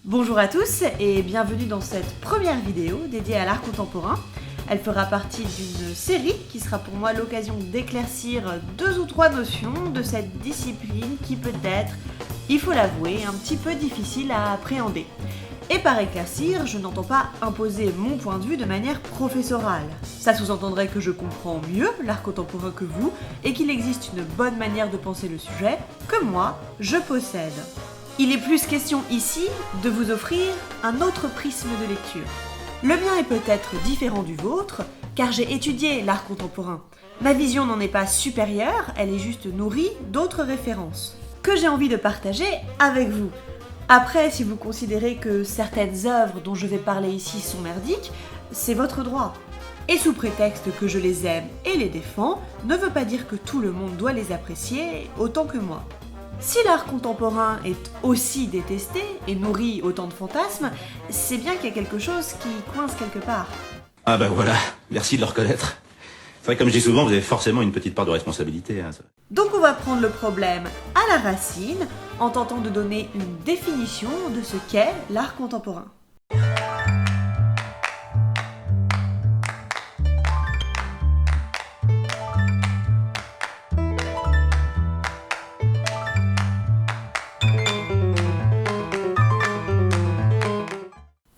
Bonjour à tous et bienvenue dans cette première vidéo dédiée à l'art contemporain. Elle fera partie d'une série qui sera pour moi l'occasion d'éclaircir 2 ou 3 notions de cette discipline qui peut être, il faut l'avouer, un petit peu difficile à appréhender. Et par éclaircir, je n'entends pas imposer mon point de vue de manière professorale. Ça sous-entendrait que je comprends mieux l'art contemporain que vous et qu'il existe une bonne manière de penser le sujet que moi, je possède. Il est plus question ici de vous offrir un autre prisme de lecture. Le mien est peut-être différent du vôtre, car j'ai étudié l'art contemporain. Ma vision n'en est pas supérieure, elle est juste nourrie d'autres références, que j'ai envie de partager avec vous. Après, si vous considérez que certaines œuvres dont je vais parler ici sont merdiques, c'est votre droit. Et sous prétexte que je les aime et les défends, ne veut pas dire que tout le monde doit les apprécier autant que moi. Si l'art contemporain est aussi détesté et nourrit autant de fantasmes, c'est bien qu'il y a quelque chose qui coince quelque part. Ah ben voilà, merci de le reconnaître. C'est vrai que comme je dis souvent, vous avez forcément une petite part de responsabilité. Ça. Donc on va prendre le problème à la racine en tentant de donner une définition de ce qu'est l'art contemporain.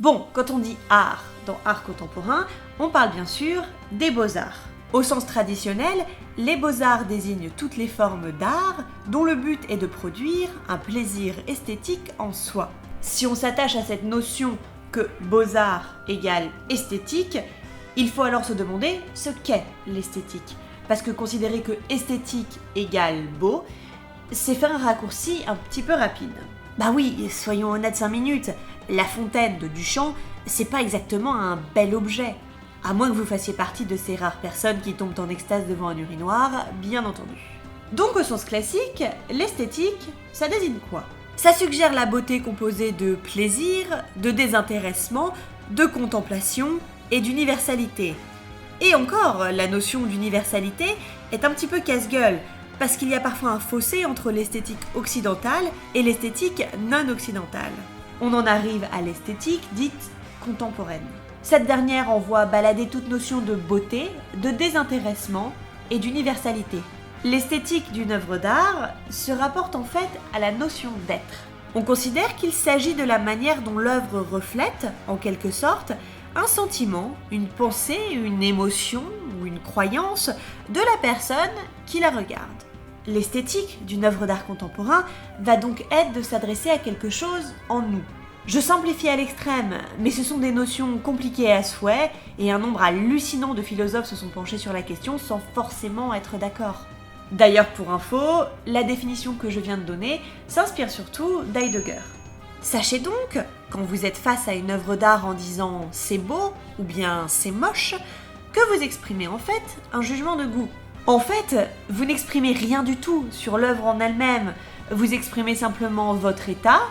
Bon, quand on dit art dans art contemporain, on parle bien sûr des beaux-arts. Au sens traditionnel, les beaux-arts désignent toutes les formes d'art dont le but est de produire un plaisir esthétique en soi. Si on s'attache à cette notion que beaux-arts égale esthétique, il faut alors se demander ce qu'est l'esthétique. Parce que considérer que esthétique égale beau, c'est faire un raccourci un petit peu rapide. Bah oui, soyons honnêtes 5 minutes, la fontaine de Duchamp, c'est pas exactement un bel objet. À moins que vous fassiez partie de ces rares personnes qui tombent en extase devant un urinoir, bien entendu. Donc au sens classique, l'esthétique, ça désigne quoi ? Ça suggère la beauté composée de plaisir, de désintéressement, de contemplation et d'universalité. Et encore, la notion d'universalité est un petit peu casse-gueule, parce qu'il y a parfois un fossé entre l'esthétique occidentale et l'esthétique non occidentale. On en arrive à l'esthétique dite contemporaine. Cette dernière envoie balader toute notion de beauté, de désintéressement et d'universalité. L'esthétique d'une œuvre d'art se rapporte en fait à la notion d'être. On considère qu'il s'agit de la manière dont l'œuvre reflète, en quelque sorte, un sentiment, une pensée, une émotion ou une croyance de la personne qui la regarde. L'esthétique d'une œuvre d'art contemporain va donc être de s'adresser à quelque chose en nous. Je simplifie à l'extrême, mais ce sont des notions compliquées à souhait et un nombre hallucinant de philosophes se sont penchés sur la question sans forcément être d'accord. D'ailleurs, pour info, la définition que je viens de donner s'inspire surtout d'Heidegger. Sachez donc, quand vous êtes face à une œuvre d'art en disant « c'est beau » ou bien « c'est moche », que vous exprimez en fait un jugement de goût. En fait, vous n'exprimez rien du tout sur l'œuvre en elle-même, vous exprimez simplement votre état,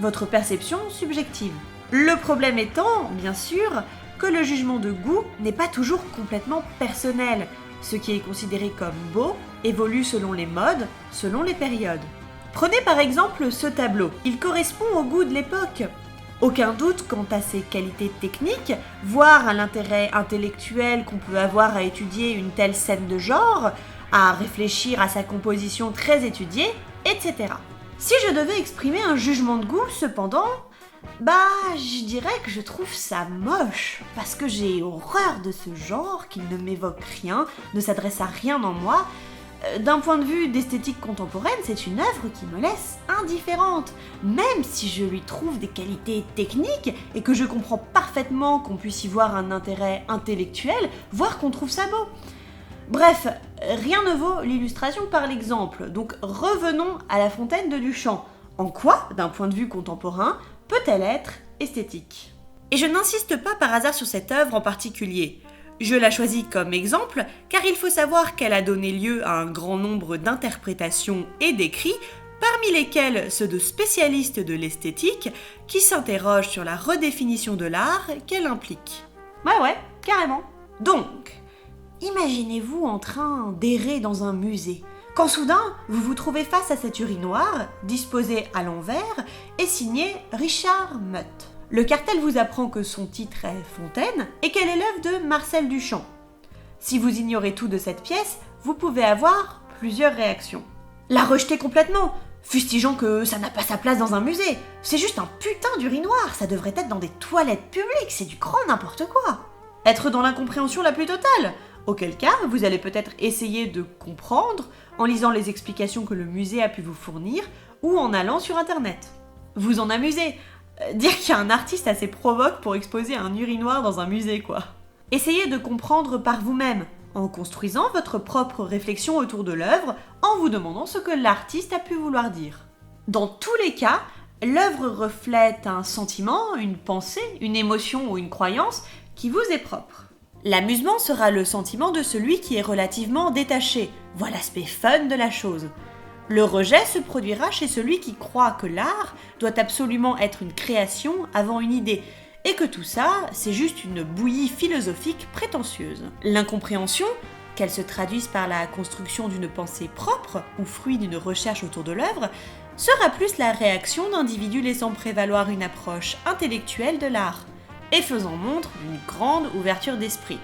votre perception subjective. Le problème étant, bien sûr, que le jugement de goût n'est pas toujours complètement personnel. Ce qui est considéré comme beau évolue selon les modes, selon les périodes. Prenez par exemple ce tableau, il correspond au goût de l'époque. Aucun doute quant à ses qualités techniques, voire à l'intérêt intellectuel qu'on peut avoir à étudier une telle scène de genre, à réfléchir à sa composition très étudiée, etc. Si je devais exprimer un jugement de goût, cependant, je dirais que je trouve ça moche, parce que j'ai horreur de ce genre qui ne m'évoque rien, ne s'adresse à rien en moi. D'un point de vue d'esthétique contemporaine, c'est une œuvre qui me laisse indifférente, même si je lui trouve des qualités techniques et que je comprends parfaitement qu'on puisse y voir un intérêt intellectuel, voire qu'on trouve ça beau. Bref, rien ne vaut l'illustration par l'exemple, donc revenons à la fontaine de Duchamp. En quoi, d'un point de vue contemporain, peut-elle être esthétique ? Et je n'insiste pas par hasard sur cette œuvre en particulier. Je la choisis comme exemple car il faut savoir qu'elle a donné lieu à un grand nombre d'interprétations et d'écrits, parmi lesquels ceux de spécialistes de l'esthétique qui s'interrogent sur la redéfinition de l'art qu'elle implique. Ouais, carrément. Donc, imaginez-vous en train d'errer dans un musée, quand soudain, vous vous trouvez face à cette urinoir, disposée à l'envers et signée Richard Mutt. Le cartel vous apprend que son titre est Fontaine et qu'elle est l'œuvre de Marcel Duchamp. Si vous ignorez tout de cette pièce, vous pouvez avoir plusieurs réactions. La rejeter complètement, fustigeant que ça n'a pas sa place dans un musée. C'est juste un putain d'urinoir, ça devrait être dans des toilettes publiques, c'est du grand n'importe quoi. Être dans l'incompréhension la plus totale, auquel cas vous allez peut-être essayer de comprendre en lisant les explications que le musée a pu vous fournir ou en allant sur internet. Vous en amusez, dire qu'il y a un artiste assez provoque pour exposer un urinoir dans un musée quoi. Essayez de comprendre par vous-même, en construisant votre propre réflexion autour de l'œuvre, en vous demandant ce que l'artiste a pu vouloir dire. Dans tous les cas, l'œuvre reflète un sentiment, une pensée, une émotion ou une croyance qui vous est propre. L'amusement sera le sentiment de celui qui est relativement détaché, voit l'aspect fun de la chose. Le rejet se produira chez celui qui croit que l'art doit absolument être une création avant une idée, et que tout ça, c'est juste une bouillie philosophique prétentieuse. L'incompréhension, qu'elle se traduise par la construction d'une pensée propre ou fruit d'une recherche autour de l'œuvre, sera plus la réaction d'individus laissant prévaloir une approche intellectuelle de l'art et faisant montre d'une grande ouverture d'esprit.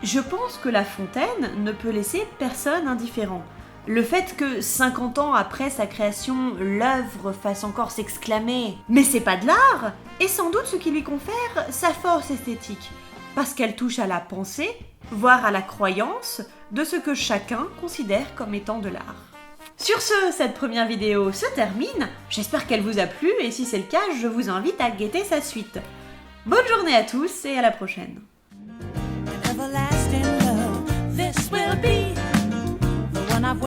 Je pense que La Fontaine ne peut laisser personne indifférent. Le fait que 50 ans après sa création, l'œuvre fasse encore s'exclamer « Mais c'est pas de l'art !» est sans doute ce qui lui confère sa force esthétique, parce qu'elle touche à la pensée, voire à la croyance, de ce que chacun considère comme étant de l'art. Sur ce, cette première vidéo se termine, j'espère qu'elle vous a plu et si c'est le cas, je vous invite à guetter sa suite. Bonne journée à tous et à la prochaine.